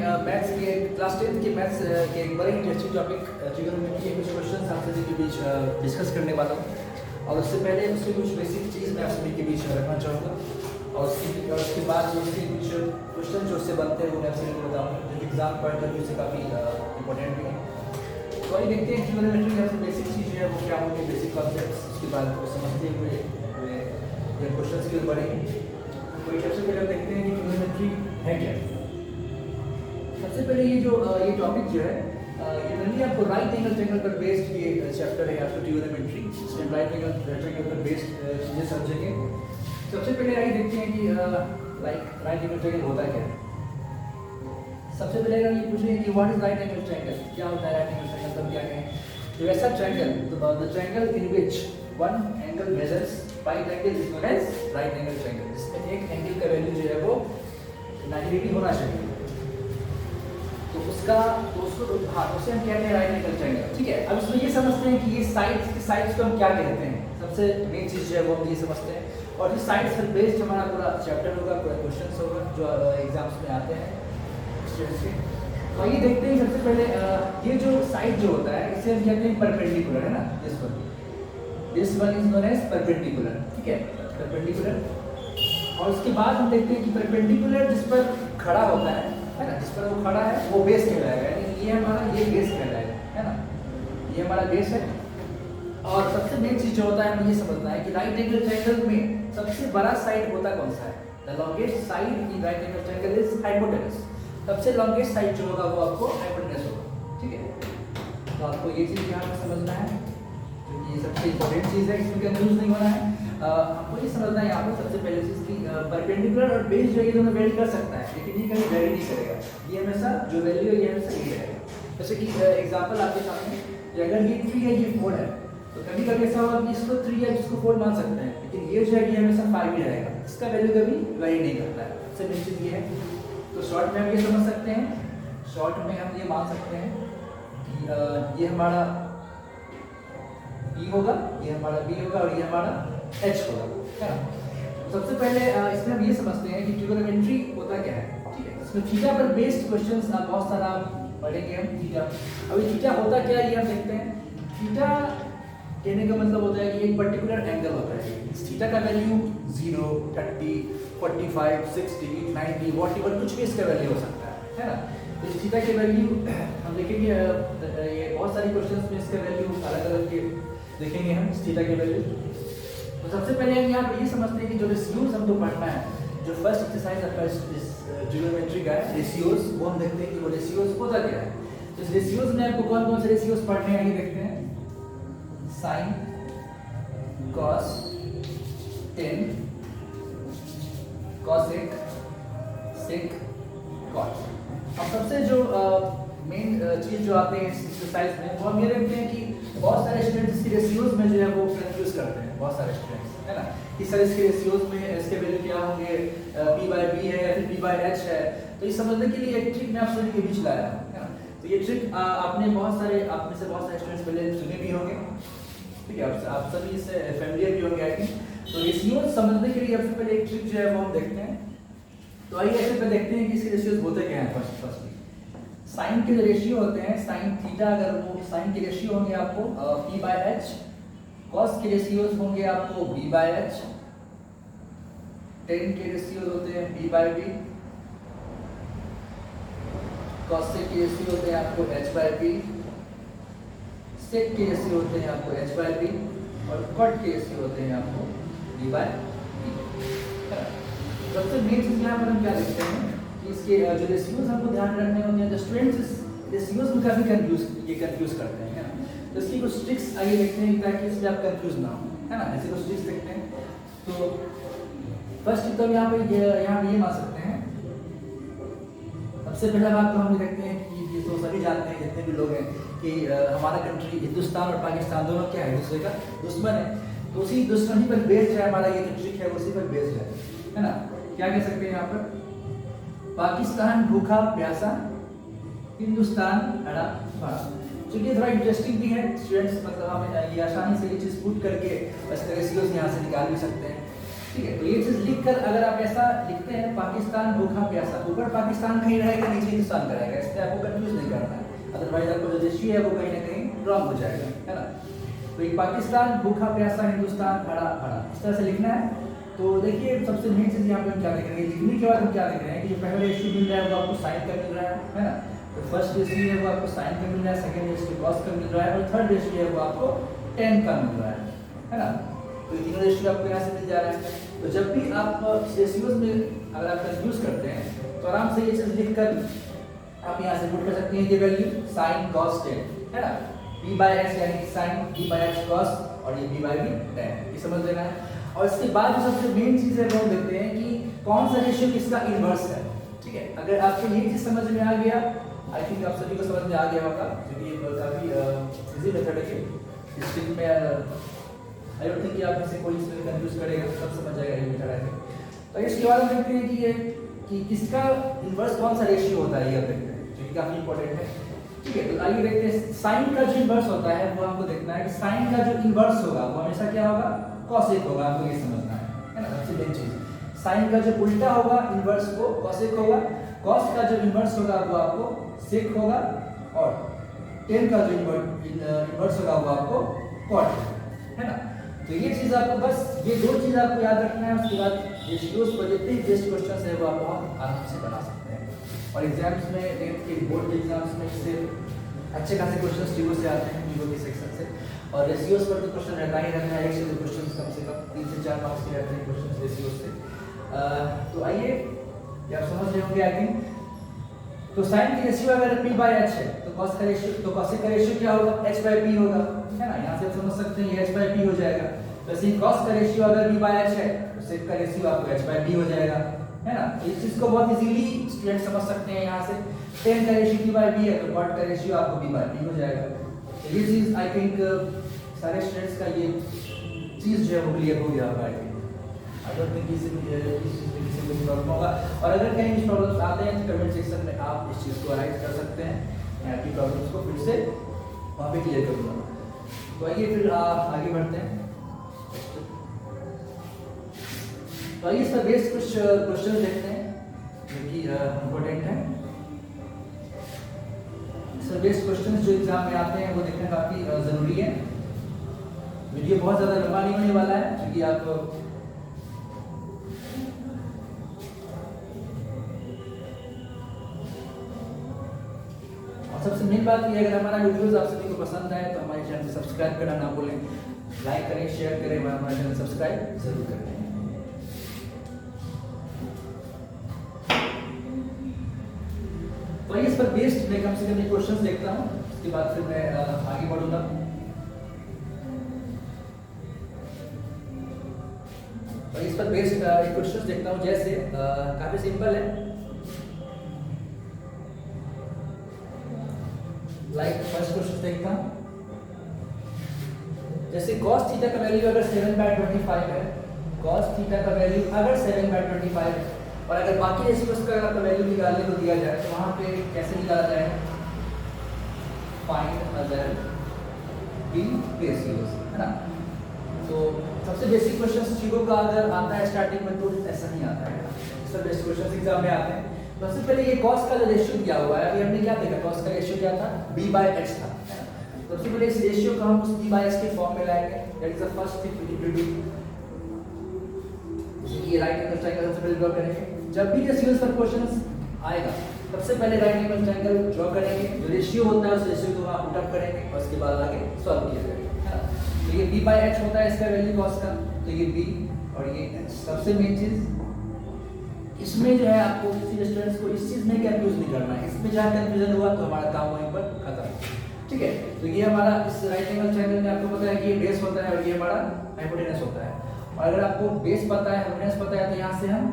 Maths के class 10 के maths के एक बड़े इंटरेस्टिंग टॉपिक ट्रिगोनोमेट्री के कुछ क्वेश्चन आप सभी के बीच डिस्कस करने वाला हूँ। और उससे पहले उसके कुछ बेसिक चीज़ मैं आप सभी के बीच रखना चाहूँगा और उसके बाद जो उसके कुछ क्वेश्चन जो उससे बनते हैं वो मैं आप सभी को बताऊँगा, जो एग्जाम पॉइंट ऑफ व्यू से काफ़ी इंपॉर्टेंट भी है। तो आइए देखते हैं ट्रिगोनोमेट्री में बेसिक चीज़ है वो क्या होंगे, बेसिक कॉन्सेप्ट्स, उसके बाद समझते हुए क्वेश्चन की ओर बढ़ेंगे। तो सबसे पहले हम देखते हैं कि ट्रिगोनोमेट्री है क्या। सबसे पहले ये टॉपिक जो है ये जनरली आपको राइट एंगल ट्रायंगल पर बेस्ड ये चैप्टर है आपको ट्रिगोनोमेट्री, इसमें राइट एंगल ट्रायंगल पर बेस्ड चीज़ें समझेंगे। सबसे पहले आइए देखते हैं कि राइट एंगल ट्रायंगल होता क्या है। सबसे पहले अगर ये पूछेंगे कि what is right angle triangle, क्या होता है राइट एंगल ट्रायंगल, तब क्या कहें। तो ऐसा triangle, the triangle in which one angle measures right angle is known as right angle triangle, जिसमें एक एंगल का वैल्यू जो है वो 90 डिग्री होना चाहिए। तो उसे हम कहते हैं राइट एंगल ट्रायंगल, ठीक है। अब इसमें ये समझते हैं कि ये साइड्स को हम क्या कहते हैं। सबसे मेन चीज़ जो है वो हम ये समझते हैं और इस साइड्स पर बेस्ड हमारा पूरा चैप्टर होगा, पूरा क्वेश्चंस होगा जो एग्जाम्स में आते हैं स्टूडेंट्स के। तो ये देखते हैं सबसे पहले ये जो साइड जो होता है इसे हम कहते हैं परपेंडिकुलर, है ना। This one is known as perpendicular, ठीक है, परपेंडिकुलर। और उसके बाद हम देखते हैं कि परपेंडिकुलर जिस पर खड़ा होता है ना, जिस पर वो खड़ा है वो बेस कहलाएगा, यानी ये हमारा ये बेस कहलाएगा, है ना, ये हमारा बेस है। और सबसे मेन चीज जो होता है हमें ये समझना है कि राइट एंगल ट्रायंगल में सबसे बड़ा साइड होता कौन सा है। The longest side in right angle triangle is hypotenuse. सबसे लॉन्गेस्ट साइड जो होगा वो आपको हाइपोटेनस होगा, ठीक है। तो आपको ये चीज यहाँ पर समझना है, क्योंकि ये सबसे इंपॉर्टेंट चीज है, इसमें कंफ्यूज नहीं होना है। आपको ये समझना है यहाँ पर सबसे पहले चीज की परपेंडिकुलर और बेस जो है ये दोनों वेरी कर सकता है, लेकिन ये कभी वेरी नहीं करेगा। ये हमेशा जो वैल्यू है ये हमेशा सही रहेगा। जैसे कि एग्जांपल आपके सामने, अगर ये 3 है ये 4 है, तो कभी कभी ऐसा होगा कि इसको 3 या इसको 4 मान सकते हैं, लेकिन ये जो है ये हमेशा 5 ही रहेगा, इसका वैल्यू कभी वेरी नहीं करता है। सबसे मेन चीज ये है। तो शॉर्ट में हम ये समझ सकते हैं, शॉर्ट में हम ये मान सकते हैं कि ये हमारा E होगा, ये हमारा B होगा और ये हमारा H होगा, है ना। सबसे पहले इसमें हम ये समझते हैं कि ट्रिगोनोमेट्री होता क्या है, ठीक है। इसमें थीटा पर बेस्ड क्वेश्चंस बहुत सारा पढ़ेंगे हम। थीटा, अभी थीटा होता क्या है ये हम देखते हैं। थीटा कहने का मतलब होता है कि एक पर्टिकुलर एंगल होता है। इस थीटा का वैल्यू 0, 30, 45, 60, 90 व्हाटएवर कुछ भी इसका वैल्यू हो सकता है ना। तो इस थीटा के वैल्यू हम देखेंगे, ये बहुत सारी क्वेश्चंस में इसका वैल्यू अलग अलग के देखेंगे हम, इस थीटा के वैल्यू। तो सबसे पहले हम यहाँ पर ये समझते हैं कि जो रेशियोज हमको पढ़ना है, जो फर्स्ट एक्सरसाइज आपका इस ट्रिगोनोमेट्री का है, रेशियोज, वो हम देखते हैं कि वो रेशियोज होता क्या है। तो इस रेशियोज में आपको कौन कौन से रेशियोज पढ़ने हैं ये देखते हैं। साइन, कॉस, टेन, कॉसेक, सेक, कॉट। अब सबसे जो मेन चीज जो आते हैं इस एक्सरसाइज में वो हम ये देखते हैं कि बहुत सारे स्टूडेंट्स इसके रेशियोज में जो है वो कंफ्यूज करते हैं, बहुत सारे स्टूडेंट्स, है ना, कि सर इसके रेशियोज में इसके वैल्यू क्या होंगे, P/B है या फिर P/H है। तो ये समझने के लिए एक ट्रिक मैं आप सभी के बीच लाया हूं, है ना। तो ये ट्रिक आप में से बहुत सारे स्टूडेंट्स पहले सुने भी होंगे, ठीक है, आप सभी इससे फैमिलियर भी होंगे आई थिंक। तो रेशियोज समझने के लिए सबसे पहले एक ट्रिक जो है वो हम देखते हैं। तो आइए ऐसे पे देखते हैं कि इसके रेशियोज होते क्या हैं। फर्स्टली साइन के जो रेशियो होते हैं, साइन थीटा, अगर वो साइन के रेशियो होंगे आपको P/H, कॉस के रेशियोज होंगे आपको B/H, टेन के रेशियोज होते हैं B/B, कॉसेक के रेशियो होते हैं आपको H/B, सेक के रेशियो होते हैं आपको H/B और कॉट के रेशियो होते हैं आपको B/B। सबसे मेन चीज यहाँ पर हम क्या देखते हैं कि इसके जो रेशियोज हमको ध्यान रखने होते हैं। जो स्टूडेंट्स इस रेशियोज में काफी कंफ्यूज करते हैं, है ना। तो इसकी कुछ ट्रिक्स आइए देखते हैं ताकि इसमें आप कंफ्यूज ना हो, है ना। ऐसे कुछ ट्रिक्स देखते हैं। तो फर्स्ट तो यहाँ पे ये मान सकते हैं। सबसे पहला बात तो हम देखते हैं कि ये तो सभी जानते हैं जितने भी लोग हैं कि हमारा कंट्री हिंदुस्तान और पाकिस्तान दोनों क्या है, दूसरे का दुश्मन है। तो उसी दुश्मनी पर बेस्ड है हमारा ये जो ट्रिक है, उसी पर बेस्ड है ना। क्या कह सकते हैं यहाँ पर, पाकिस्तान भूखा प्यासा, हिंदुस्तान अड़ा पड़ा। चलिए थोड़ा इंटरेस्टिंग भी है स्टूडेंट्स, मतलब हम ये आसानी से ये चीज़ पुट करके बस रेशियोज यहाँ से निकाल भी सकते हैं। ठीक है, तो ये चीज लिखकर अगर आप ऐसा लिखते हैं पाकिस्तान भूखा प्यासा, ऊपर पाकिस्तान कहीं रहेगा नीचे हिंदुस्तान का रहेगा, इसलिए आपको कंफ्यूज नहीं करना है, अदरवाइज आपको जो रेशियो है वो कहीं ना कहीं रॉन्ग हो जाएगा, है ना। तो ये पाकिस्तान भूखा प्यासा हिंदुस्तान भरा भरा इस तरह से लिखना है। तो देखिए सबसे मेन चीज यहाँ पे हम क्या लिख रहे हैं, लिखने के बाद हम क्या लिख रहे हैं कि जो पहला रेशियो मिल रहा है वो आपको साइन का मिल रहा है ना। तो फर्स्ट रेशियो है वो आपको साइन का मिल रहा है, सेकंड रेशियो कॉस का मिल रहा है और थर्ड रेशियो है वो आपको टेन का मिल रहा है ना। तो तीनों रेशियो आपको यहाँ से मिल जा रहा है। तो जब भी आप रेशियोज में अगर आप कंफ्यूज करते हैं तो आराम से ये चीज लिखकर आप यहाँ से पुट कर सकते हैं कि वैल्यू साइन कॉस टेन, है ना। b बाय x यानी sine, b by x cos और ये b बाय b टेन, ये समझ लेना है। और इसके बाद जो सबसे मेन चीज है वो हम देखते हैं कि कौन सा रेशियो किसका इनवर्स है, ठीक है। अगर आपको ये चीज समझ में आ गया, आई थिंक आप सभी को समझ में आ गया होगा, क्योंकि ये काफी इजी मेथड है। इस चीज में आई डोंट थिंक कि आप में से कोई इसमें कंफ्यूज करेगा, सब समझ जाएगा ये मेथड है। तो इसके बाद हम देखते हैं कि ये कि किसका इनवर्स कौन सा रेशियो होता है, ये आप देखते हैं, जो कि काफी इंपॉर्टेंट है, ठीक है। तो आइए देखते हैं साइन का जो इनवर्स होता है वो हमको देखना है कि साइन का जो इनवर्स होगा वो हमेशा क्या होगा, कॉसेक होगा, आपको ये समझना है ना। सबसे मेन चीज साइन का जो उल्टा होगा इनवर्स वो कॉसेक होगा, कॉस का जो इनवर्स होगा वो आपको सेक होगा और टेन का जो इनवर्स होगा वो आपको कॉट, है ना। तो ये चीज आपको बस ये दो चीज आपको याद रखना है। उसके बाद रेशियोज पर जितने बेस्ट क्वेश्चंस है वो आप आराम से बना सकते हैं। और एग्जाम्स में टेंथ के बोर्ड एग्जाम्स में इससे अच्छे खासे क्वेश्चंस जीरो से आते हैं, जीरो के सेक्शन से। और रेशियोज पर तो क्वेश्चन रहता ही रहता है, एक से दो क्वेश्चन कम से कम 3 से 4 मार्क्स के रहते हैं क्वेश्चन रेशियोज से। तो आइए ये आप समझ रहे होंगे आई थिंक। तो साइन की रेशियो अगर p बाय h है तो cos का रेशियो, तो cosec का रेशियो क्या होगा, h बाय p होगा, है ना। यहाँ से आप समझ सकते हैं ये h बाय p हो जाएगा। वैसे ही cos का रेशियो अगर b बाय h है तो sec का रेशियो आपको h बाय b हो जाएगा, है ना। इस चीज को बहुत इजीली स्टूडेंट समझ सकते हैं। यहाँ से tan का रेशियो p बाय b है तो cot का रेशियो आपको b बाय b हो जाएगा। तो ये चीज आई थिंक सारे स्टूडेंट्स का ये चीज जो है वो क्लियर हो गया होगा। आई डोंट थिंक किसी को प्रॉब्लम होगा। और अगर कहीं भी प्रॉब्लम्स आते हैं तो कमेंट सेक्शन में आप इस चीज को राइट कर सकते हैं, मैं आपकी प्रॉब्लम्स को फिर से वहाँ पे क्लियर करूँगा। तो आइए फिर आगे बढ़ते हैं। तो आइए इस पर बेस्ड कुछ क्वेश्चन देखते हैं जो कि इम्पोर्टेंट है। इस पर बेस्ड क्वेश्चन जो एग्जाम में आते हैं वो देखना काफी जरूरी है। वीडियो बहुत ज्यादा लंबा नहीं होने वाला है क्योंकि आप सबसे मेन बात ये है, अगर हमारा वीडियोस आप सभी को पसंद आए तो हमारे चैनल को सब्सक्राइब करना ना भूलें, लाइक करें, शेयर करें, हमारा चैनल सब्सक्राइब जरूर करें। तो इस पर बेस्ड मैं कम से कम क्वेश्चंस देखता हूँ, उसके बाद फिर मैं आगे बढ़ूंगा। तो इस पर बेस्ड क्वेश्चंस देखता हूँ, जैसे काफी सिंपल है। लाइक फर्स्ट क्वेश्चन देखता हूं, जैसे cos थीटा का वैल्यू अगर 7/25 है, cos थीटा का वैल्यू अगर 7/25 है और अगर बाकी रेशियोज का अगर वैल्यू निकालने को दिया जाए तो वहां पे कैसे निकाला जाएगा, फाइंड अदर बी रेशियोज, है ना। तो सबसे बेसिक क्वेश्चन चीजों का अगर आता है स्टार्टिंग में तो ऐसा नहीं आता है, सब बेसिक क्वेश्चन एग्जाम में आते हैं। सबसे पहले ये cos का जो रेशियो दिया हुआ है, अभी हमने क्या देखा, cos का रेशियो क्या था, b बाय h था। सबसे पहले इस रेशियो को हम उस b बाय h के फॉर्म में लाएंगे, that is the first thing we need to do. ये राइट एंगल ट्रायंगल सबसे पहले ड्रॉ करेंगे। जब भी रेशियोज पर क्वेश्चंस आएगा सबसे पहले राइट एंगल ट्रायंगल ड्रॉ करेंगे, जो रेशियो होता है उस रेशियो को आप पुट अप करेंगे और उसके बाद आगे सॉल्व किया जाएगा, है ना। तो ये b बाय h होता है इसका वैल्यू cos का, तो ये b और ये h। सबसे मेन चीज इसमें जो है आपको किसी स्टूडेंट्स को इस चीज में कंफ्यूज नहीं करना है, इसमें जहाँ कंफ्यूजन हुआ तो हमारा काम वहीं पर खत्म, ठीक है। तो ये हमारा इस राइट एंगल ट्रायंगल में आपको पता है कि ये बेस होता है और ये हमारा हाइपोटेनस होता है। और अगर आपको बेस पता है, हाइपोटेनस पता है, तो यहाँ से हम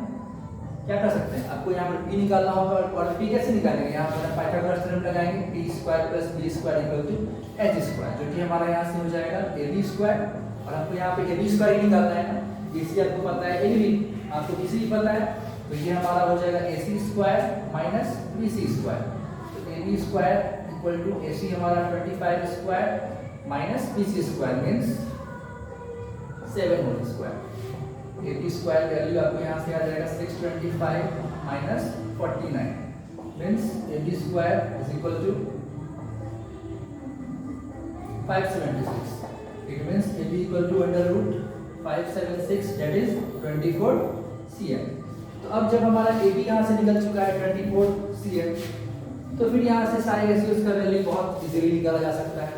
क्या कर सकते हैं, आपको यहाँ पर p निकालना होगा। और p कैसे निकालेंगे, यहाँ पर पाइथागोरस थ्योरम लगाएंगे, p² + b² = h², जो कि हमारा यहाँ से हो जाएगा ab²। और आपको यहाँ पे ab² ही निकालना है ना, bc आपको पता है, ab आपको bc भी पता है, तो ये हमारा हो जाएगा ac² - bc²। तो ab² = ac हमारा 25² - bc² means 7 whole square. A B square value आपको यहाँ से आ जाएगा 625 minus 49 means A B square is equal to 576. It means a b equal to under root 576 that is 24 cm. तो अब जब हमारा a b यहाँ से निकल चुका है 24 cm, तो फिर यहाँ से साइन रेशियोज का वैल्यू बहुत इजीली निकाला जा सकता है।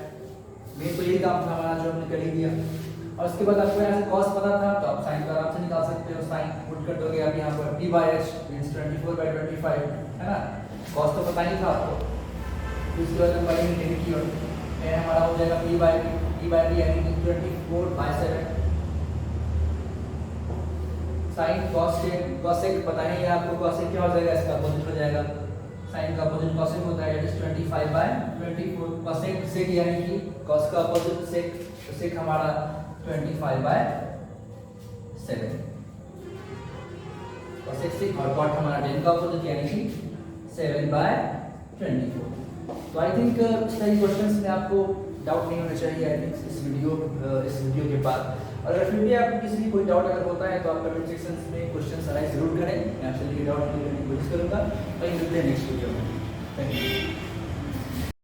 मेन तो यही काम था हमारा जो हमने कर ही दिया। और उसके बाद आपको यहाँ से cos पता था तो आप साइन का आराम से निकाल सकते हो। साइन पुट कर दोगे आप यहाँ पर p by h means 24/25 है ना। cos तो पता ही था आपको। उसके बाद हम बढ़ेंगे नीचे की ओर, हमारा हो जाएगा p by b यानी कि 24/7 sin cosec पता है आपको। cosec क्या हो जाएगा, इसका अपोजिट हो जाएगा। sin का अपोजिट cosec होता है, दैट इज 25/24। cosec sec यानी कि cos का अपोजिट sec, तो sec हमारा 25/7। cosec sec और cot हमारा tan का अपोजिट यानी कि 7/24। तो आई थिंक इस तरह के क्वेश्चंस में आपको डाउट नहीं होना चाहिए। आई थिंक इस वीडियो के बाद, और अगर फिर भी आपको किसी भी कोई डाउट अगर होता है तो आप कमेंट सेक्शन में क्वेश्चन अराइज जरूर करें। मैं आपसे डाउट क्लियर करने की कोशिश करूंगा। तो मिलते हैं नेक्स्ट वीडियो में। Thank you.